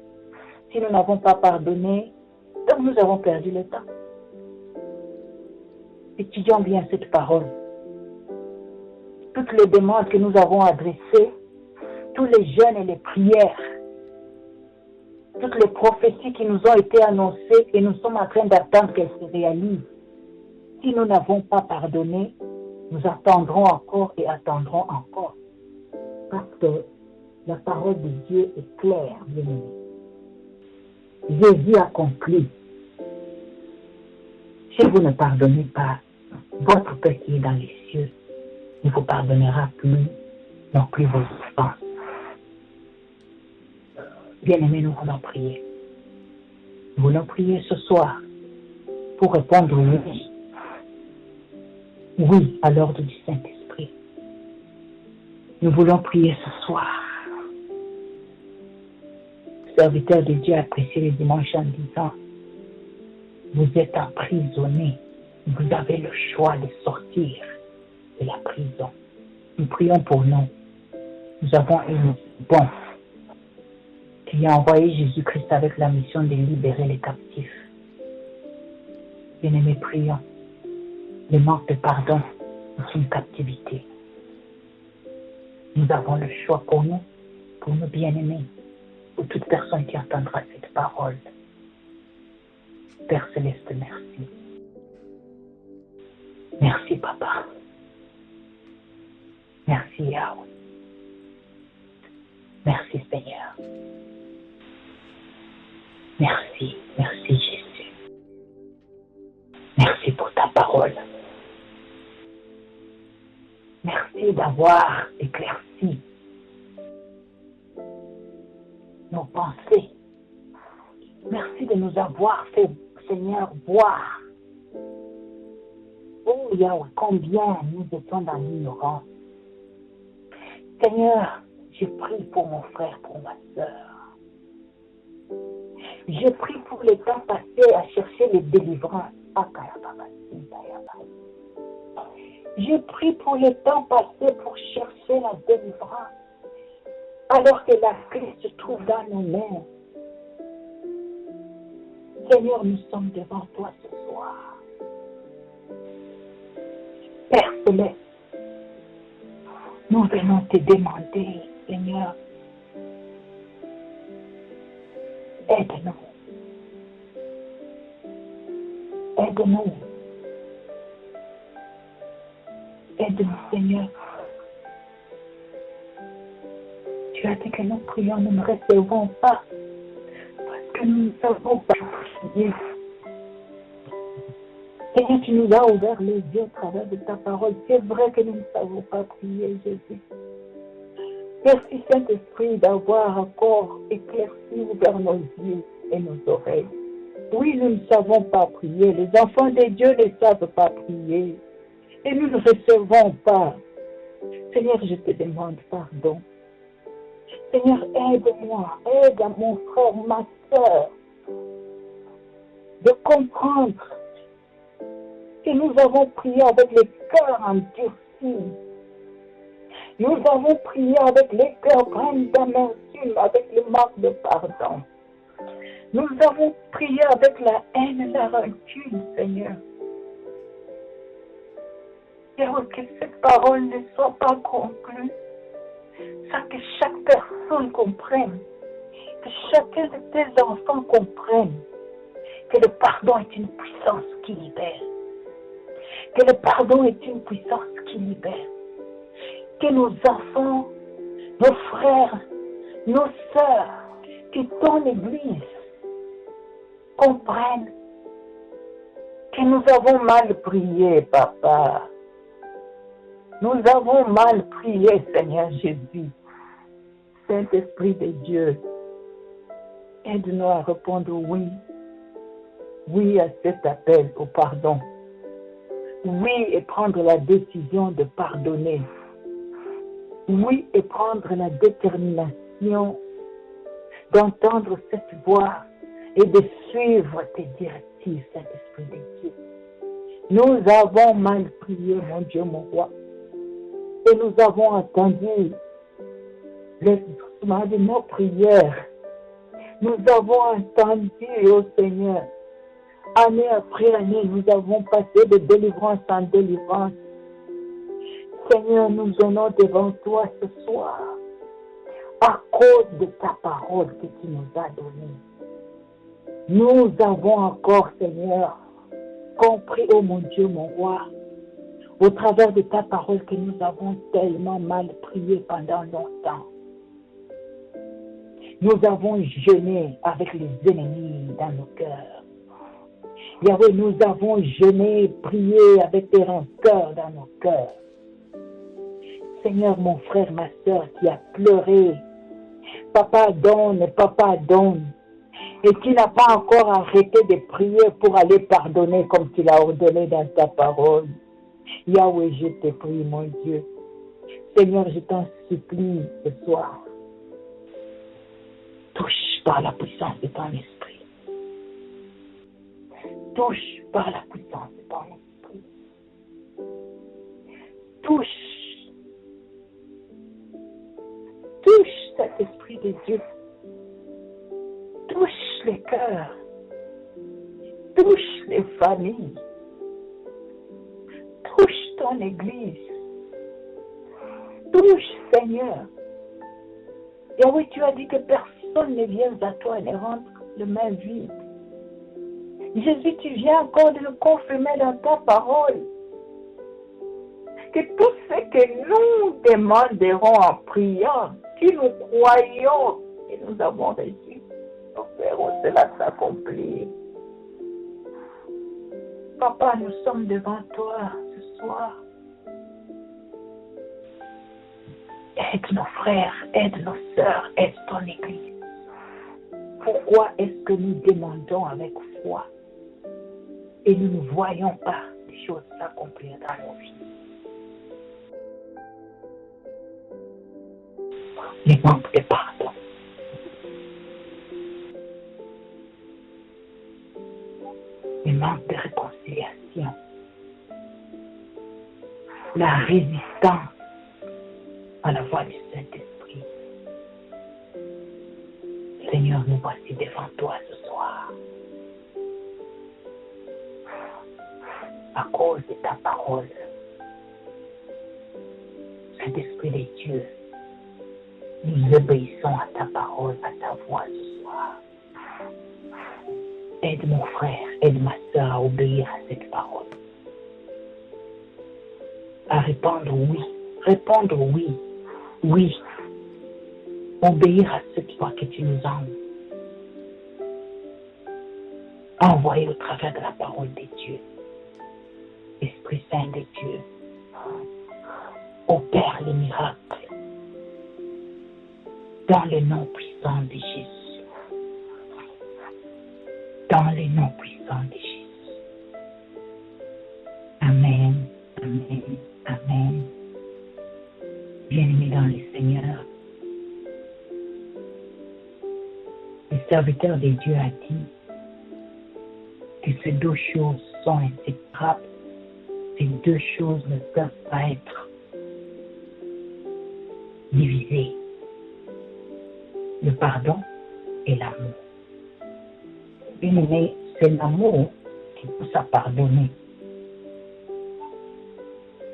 si nous n'avons pas pardonné, donc nous avons perdu le temps. Étudions bien cette parole. Toutes les demandes que nous avons adressées, tous les jeûnes et les prières, toutes les prophéties qui nous ont été annoncées et nous sommes en train d'attendre qu'elles se réalisent. Si nous n'avons pas pardonné, nous attendrons encore et attendrons encore. Parce que la parole de Dieu est claire, bien-aimé. Jésus a conclu. Si vous ne pardonnez pas, votre Père qui est dans les cieux ne vous pardonnera plus, non plus vos offenses. Bien-aimés, nous voulons prier. Nous voulons prier ce soir pour répondre oui. Oui à l'ordre du Saint-Esprit. Nous voulons prier ce soir. Le serviteur de Dieu a apprécié le dimanche en disant, vous êtes emprisonnés, vous avez le choix de sortir de la prison. Nous prions pour nous. Nous avons un bon qui a envoyé Jésus-Christ avec la mission de libérer les captifs. Bien-aimés, prions. Le manque de pardon est une captivité. Nous avons le choix pour nous bien-aimés, pour toute personne qui entendra cette parole. Père Céleste, merci. Merci, Papa. Merci, Yahweh. Merci, Seigneur. Merci, merci, Jésus. Merci pour ta parole. Merci d'avoir éclairci nos pensées. Merci de nous avoir fait, Seigneur, voir. Oh Yahweh, combien nous étions dans l'ignorance. Seigneur, je prie pour mon frère, pour ma soeur. Je prie pour le temps passé à chercher les délivrances. Je prie pour le temps passé pour chercher la délivrance. Alors que la clé se trouve dans nos mains. Seigneur, nous sommes devant toi ce soir. Père céleste, nous venons te demander, Seigneur, aide-nous. Aide-nous. Aide-nous, Seigneur. Tu as dit que nous prions, nous ne recevons pas. Parce que nous ne savons pas prier. Seigneur, tu nous as ouvert les yeux au travers de ta parole. C'est vrai que nous ne savons pas prier, Jésus. Merci, Saint-Esprit, d'avoir encore éclairci, ouvert nos yeux et nos oreilles. Oui, nous ne savons pas prier. Les enfants de Dieu ne savent pas prier. Et nous ne recevons pas. Seigneur, je te demande pardon. Seigneur, aide-moi, aide à mon frère, ma soeur, de comprendre que nous avons prié avec les cœurs endurcis. Nous avons prié avec les cœurs pleins d'amertume, avec le manque de pardon. Nous avons prié avec la haine et la rancune, Seigneur. Seigneur, que cette parole ne soit pas conclue, sans que chaque personne comprenne, que chacun de tes enfants comprenne que le pardon est une puissance qui libère. Que le pardon est une puissance qui libère. Que nos enfants, nos frères, nos sœurs, que ton Église comprenne que nous avons mal prié, Papa. Nous avons mal prié, Seigneur Jésus. Saint-Esprit de Dieu, aide-nous à répondre oui. Oui à cet appel au pardon. Oui et prendre la décision de pardonner. Oui et prendre la détermination d'entendre cette voix et de suivre tes directives, Saint-Esprit de Dieu. Nous avons mal prié, mon Dieu, mon roi. Et nous avons entendu l'exaucement de nos prières. Nous avons entendu, ô Seigneur, année après année, nous avons passé de délivrance en délivrance. Seigneur, nous venons devant toi ce soir à cause de ta parole que tu nous as donnée. Nous avons encore, Seigneur, compris, ô mon Dieu, mon roi, au travers de ta parole que nous avons tellement mal prié pendant longtemps. Nous avons jeûné avec les ennemis dans nos cœurs. Yahweh, nous avons jeûné, prié avec des rancœurs dans nos cœurs. Seigneur, mon frère, ma soeur qui a pleuré, papa donne, et qui n'a pas encore arrêté de prier pour aller pardonner comme tu l'as ordonné dans ta parole. Yahweh, je te prie, mon Dieu. Seigneur, je t'en supplie ce soir. Touche par la puissance de ton esprit. Touche par la puissance de ton esprit. Touche cet esprit de Dieu. Touche les cœurs. Touche les familles. Touche ton Église. Touche, Seigneur. Yahweh, tu as dit que personne ne vient à toi et ne rentre le main vide. Jésus, tu viens encore de le confirmer dans ta parole. que tout ce que nous demanderons en priant, si nous croyons et nous avons reçu, nous verrons cela s'accomplir. Papa, nous sommes devant toi ce soir. Aide nos frères, aide nos sœurs, aide ton Église. Pourquoi est-ce que nous demandons avec foi et nous ne voyons pas les choses s'accomplir dans nos vies? Les manques de pardon. Les manques de réconciliation. La résistance à la voix du Saint-Esprit. Seigneur, nous voici devant toi ce soir. À cause de ta parole. Saint-Esprit de Dieu, nous obéissons à ta parole, à ta voix ce soir. Aide mon frère, aide ma soeur à obéir à cette parole. À répondre oui, oui. Obéir à ce que tu nous as envoyé au travers de la parole de Dieu. Esprit Saint de Dieu, opère les miracles dans le nom puissant de Jésus. Dans le nom puissant de Jésus. Amen, amen, amen. Bien-aimés dans le Seigneur, le serviteur de Dieu a dit que ces deux choses sont inséparables. Ces deux choses ne peuvent pas être divisées. Le pardon et l'amour. Bien-aimé, c'est l'amour qui pousse à pardonner.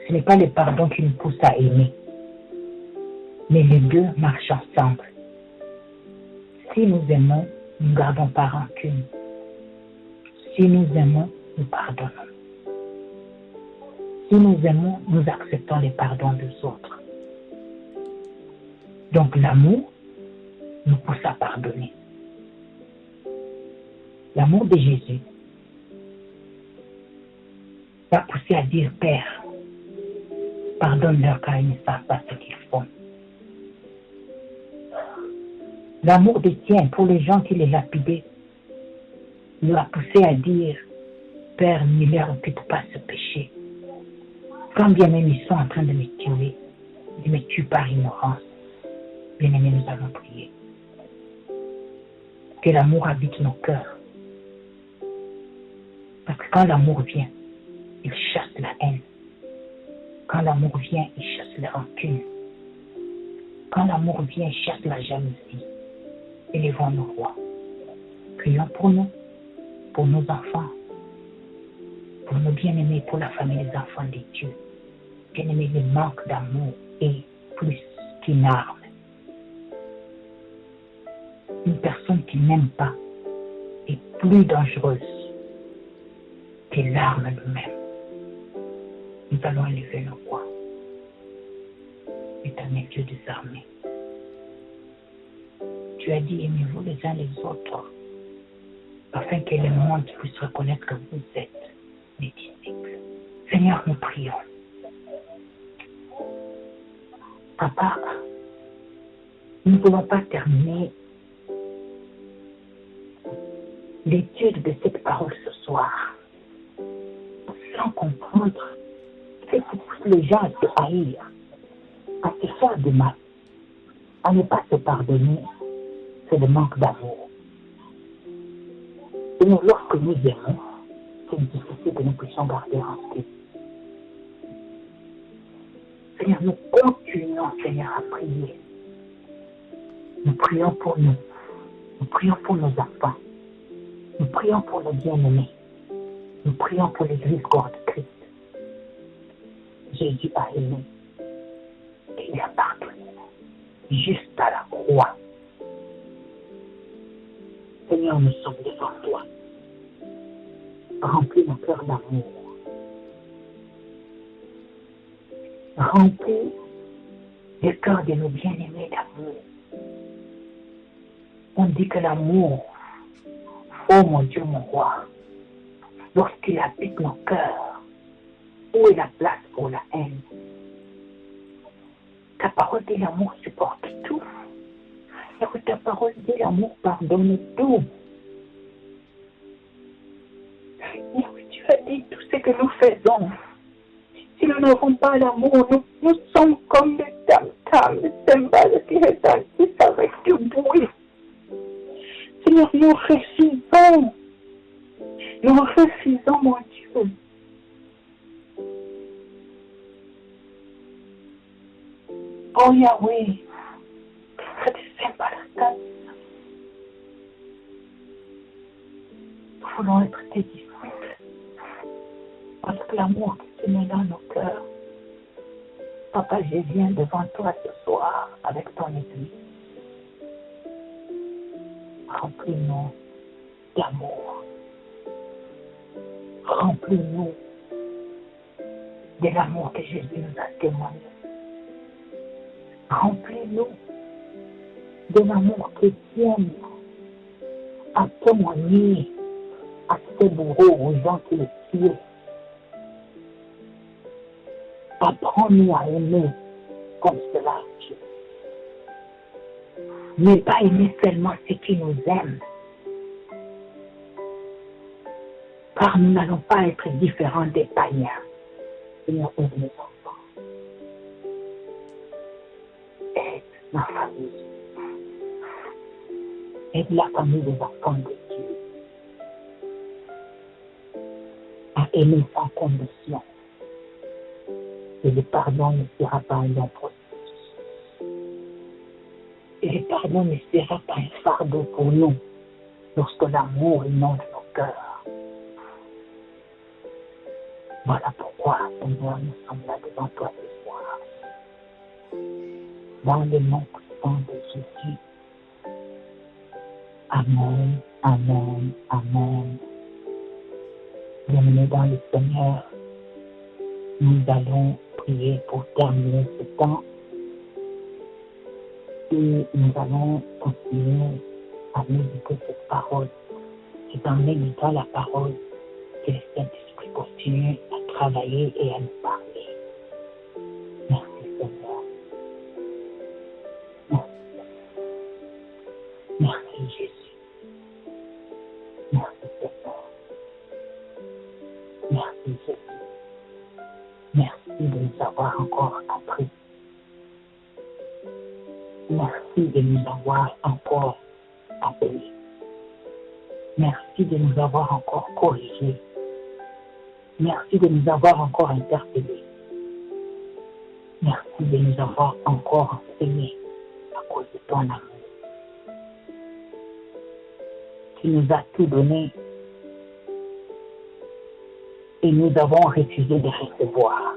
Ce n'est pas le pardon qui nous pousse à aimer. Mais les deux marchent ensemble. Si nous aimons, nous ne gardons pas rancune. Si nous aimons, nous pardonnons. Si nous aimons, nous acceptons les pardons des autres. Donc l'amour nous pousse à pardonner. L'amour de Jésus va pousser à dire, Père, pardonne-leur car ils ne savent pas ce qu'ils font. L'amour de tien pour les gens qui les lapidaient nous a poussé à dire, Père, ne leur impute pas ce péché. Quand bien même ils sont en train de me tuer, ils me tuent par ignorance. Bien aimés, nous allons prier. Que l'amour habite nos cœurs. Parce que quand l'amour vient, il chasse la haine. Quand l'amour vient, il chasse la rancune. Quand l'amour vient, il chasse la jalousie. Élevons nos rois. Prions pour nous, pour nos enfants, pour nos bien-aimés, pour la famille des enfants de Dieu. Bien-aimés, le manque d'amour est plus qu'une arme. Une personne qui n'aime pas est plus dangereuse que l'arme elle-même. Nous allons élever nos voix. Éternel Dieu des armées. Tu as dit, aimez-vous les uns les autres, afin que le monde puisse reconnaître que vous êtes mes disciples. Seigneur, nous prions. Papa, nous ne voulons pas terminer l'étude de cette parole ce soir sans comprendre ce qui pousse les gens à se haïr, à se faire du mal, à ne pas se pardonner. C'est le manque d'amour. Et nous, lorsque nous aimons, c'est difficile que nous puissions garder rancune. Seigneur, nous continuons, Seigneur, à prier. Nous prions pour nous. Nous prions pour nos enfants. Nous prions pour nos bien-aimés. Nous prions pour l'Église corps de Christ. Jésus a aimé et il a pardonné juste à la croix. Seigneur, nous sommes devant toi. Remplis nos cœurs d'amour. Remplis le cœur de nos bien-aimés d'amour. On dit que l'amour, oh mon Dieu, mon roi, lorsqu'il habite nos cœurs, où est la place pour la haine? Ta parole dit l'amour supporte tout. Et que ta parole dit l'amour pardonne tout. Et que tu as dit tout ce que nous faisons. Si nous n'avons pas l'amour, nous sommes comme des tam-tams, des cymbales qui retentissent avec du bruit. Seigneur, nous refusons. Nous refusons, mon Dieu. Oh Yahweh, que des cymbales. Nous voulons être tes disciples. Parce que l'amour que tu mets dans nos cœurs, Papa, je viens devant toi ce soir avec ton église. Remplis-nous d'amour. Remplis-nous de l'amour que Jésus nous a témoigné. Remplis-nous de l'amour qu'Étienne a témoigné à ses bourreaux, aux gens qui le tuaient. Apprends-nous à aimer comme cela, Dieu. Ne pas aimer seulement ceux qui nous aiment. Car nous n'allons pas être différents des païens. Seigneur, aide mes enfants. Aide ma famille. Aide la famille des enfants de Dieu à aimer sans condition. Et le pardon ne sera pas un long processus. Et le pardon ne sera pas un fardeau pour nous lorsque l'amour inonde nos cœurs. Voilà pourquoi, Seigneur, nous sommes là devant toi ce soir. Dans le nom puissant de Jésus. Amen, amen, amen. Bienvenue dans le Seigneur. Nous allons prier pour terminer ce temps. Et nous allons continuer à méditer cette parole. C'est en méditant la parole que le Saint-Esprit continue à travailler et à nous parler. Merci Seigneur. Merci Seigneur. Merci Jésus. Merci Seigneur. Merci Jésus. Merci de nous avoir encore appris. Merci de nous avoir encore appelés. Merci de nous avoir encore corrigés. Merci de nous avoir encore interpellés. Merci de nous avoir encore enseignés à cause de ton amour. Tu nous as tout donné et nous avons refusé de recevoir.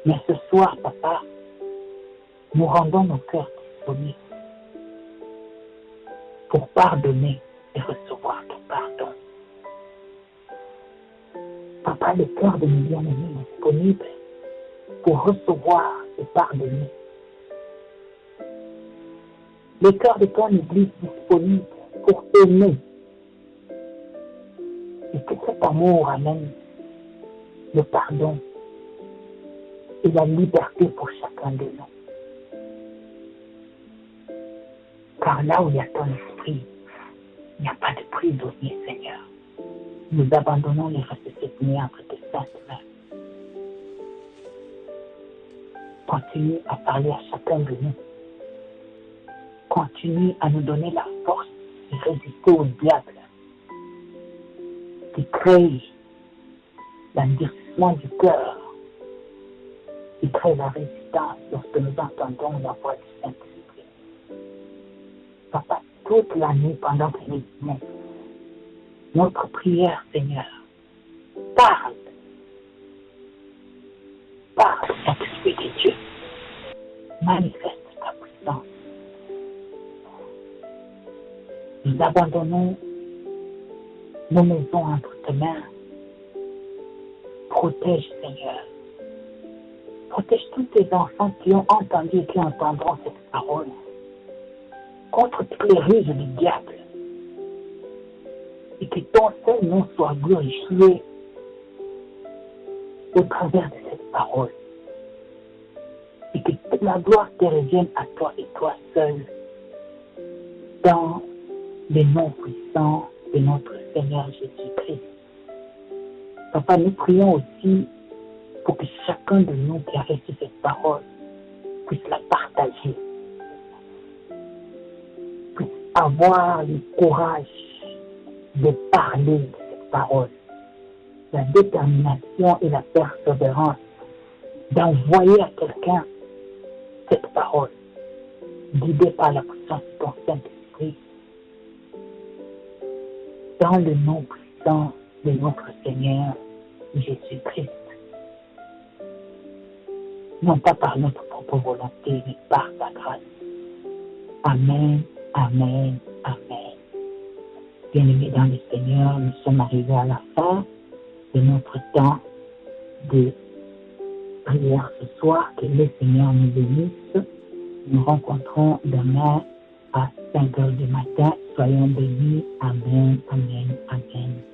Mais ce soir, Papa, nous rendons nos cœurs disponibles pour pardonner et recevoir ton pardon. Papa, le cœur de nos bien-aimés est disponible pour recevoir et pardonner. Le cœur de ton Église est disponible pour aimer. Et que cet amour amène le pardon et la liberté pour chacun de nous. Car là où il y a ton esprit, il n'y a pas de prisonnier, Seigneur. Nous abandonnons les restes de cette nuit entre tes saintes mains. Continue à parler à chacun de nous. Continue à nous donner la force de résister au diable qui crée l'endurcissement du cœur, qui crée la résistance lorsque nous entendons la voix du Saint-Esprit. Papa, toute la nuit pendant que nous dînons, notre prière, Seigneur, parle, Saint-Esprit de Dieu, manifeste ta puissance. Nous abandonnons nos maisons entre tes mains. Protège, Seigneur. protège tous tes enfants qui ont entendu et qui entendront cette parole contre toutes les ruses du diable. Et que ton seul nom soit glorifié au travers de cette parole. Et que toute la gloire te revienne à toi et toi seul, dans le nom puissant de notre Seigneur Jésus-Christ. Papa, nous prions aussi pour que chacun de nous qui a reçu cette parole puisse la partager, puisse avoir le courage de parler de cette parole, la détermination et la persévérance d'envoyer à quelqu'un cette parole, guidée par la puissance de ton Saint-Esprit, dans le nom puissant de notre Seigneur Jésus-Christ. Non pas par notre propre volonté, mais par ta grâce. Amen, amen, amen. Bien-aimés dans le Seigneur, nous sommes arrivés à la fin de notre temps de prière ce soir. Que le Seigneur nous bénisse. Nous rencontrons demain à 5 heures du matin. Soyons bénis. Amen, amen, amen.